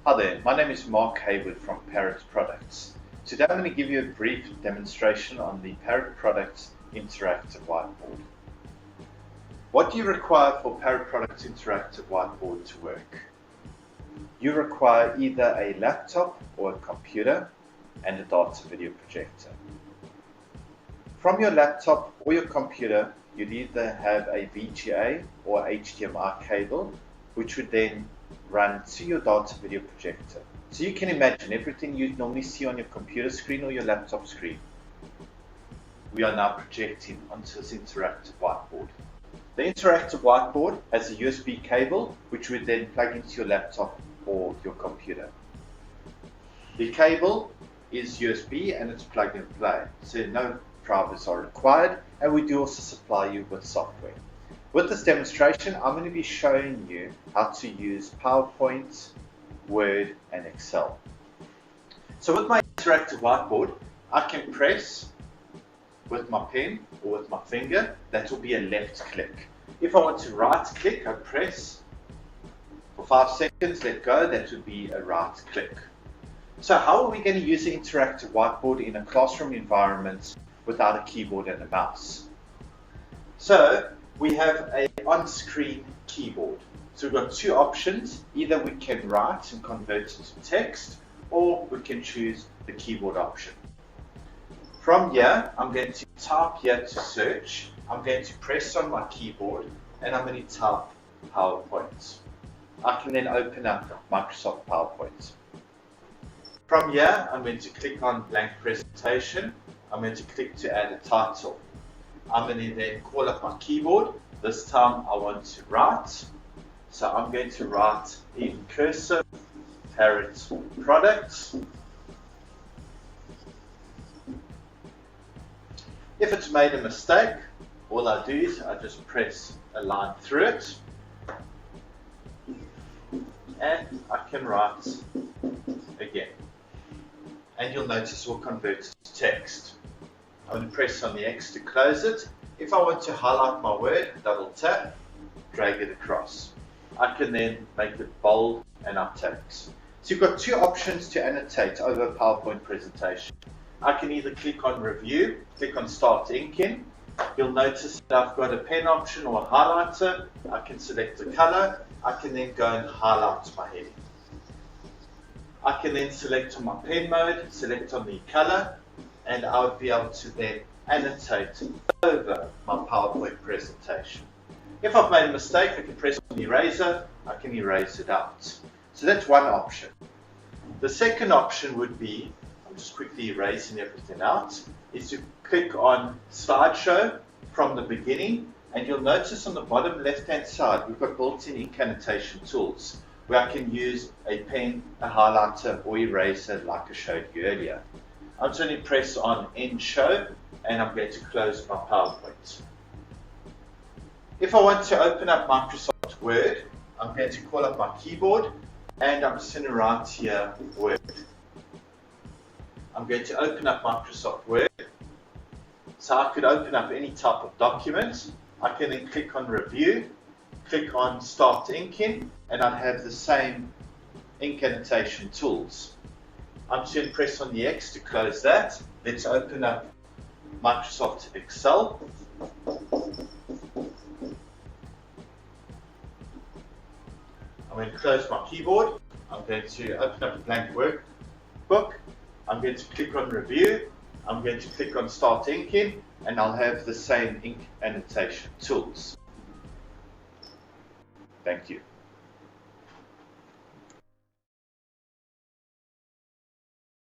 Hi there, my name is Mark Hayward from Parrot Products. Today I'm going to give you a brief demonstration on the Parrot Products Interactive Whiteboard. What do you require for Parrot Products Interactive Whiteboard to work? You require either a laptop or a computer and a data video projector. From your laptop or your computer, you'd either have a VGA or HDMI cable, which would then run to your data video projector. So you can imagine everything you'd normally see on your computer screen or your laptop screen. We are now projecting onto this interactive whiteboard. The interactive whiteboard has a USB cable which would then plug into your laptop or your computer. The cable is USB and it's plug and play, so no drivers are required, and we do also supply you with software. With this demonstration, I'm going to be showing you how to use PowerPoint, Word, and Excel. So with my interactive whiteboard, I can press with my pen or with my finger. That will be a left click. If I want to right click, I press for 5 seconds, let go. That would be a right click. So how are we going to use the interactive whiteboard in a classroom environment without a keyboard and a mouse? So we have an on-screen keyboard. So we've got two options. Either we can write and convert it to text, or we can choose the keyboard option. From here, I'm going to type here to search. I'm going to press on my keyboard and I'm going to type PowerPoint. I can then open up Microsoft PowerPoint. From here, I'm going to click on blank presentation. I'm going to click to add a title. I'm going to then call up my keyboard. This time I want to write. So I'm going to write in cursive, Parrot Products. If it's made a mistake, all I do is I just press a line through it. And I can write again. And you'll notice we'll convert it to text. I'm going to press on the X to close it. If I want to highlight my word, double tap, drag it across. I can then make it bold and italics. So you've got two options to annotate over a PowerPoint presentation. I can either click on Review, click on Start Inking. You'll notice that I've got a pen option or a highlighter. I can select the color. I can then go and highlight my heading. I can then select on my pen mode, select on the color, and I would be able to then annotate over my PowerPoint presentation. If I've made a mistake, I can press on the eraser, I can erase it out. So that's one option. The second option would be, I'm just quickly erasing everything out, is to click on Slideshow from the beginning, and you'll notice on the bottom left-hand side, we've got built-in ink annotation tools, where I can use a pen, a highlighter, or eraser like I showed you earlier. I'm just going to press on End Show and I'm going to close my PowerPoint. If I want to open up Microsoft Word, I'm going to call up my keyboard and I'm just going to write here Word. I'm going to open up Microsoft Word. So I could open up any type of document. I can then click on Review, click on Start Inking, and I'd have the same ink annotation tools. I'm just going to press on the X to close that. Let's open up Microsoft Excel. I'm going to close my keyboard. I'm going to open up a blank workbook. I'm going to click on Review. I'm going to click on Start Inking, and I'll have the same ink annotation tools. Thank you.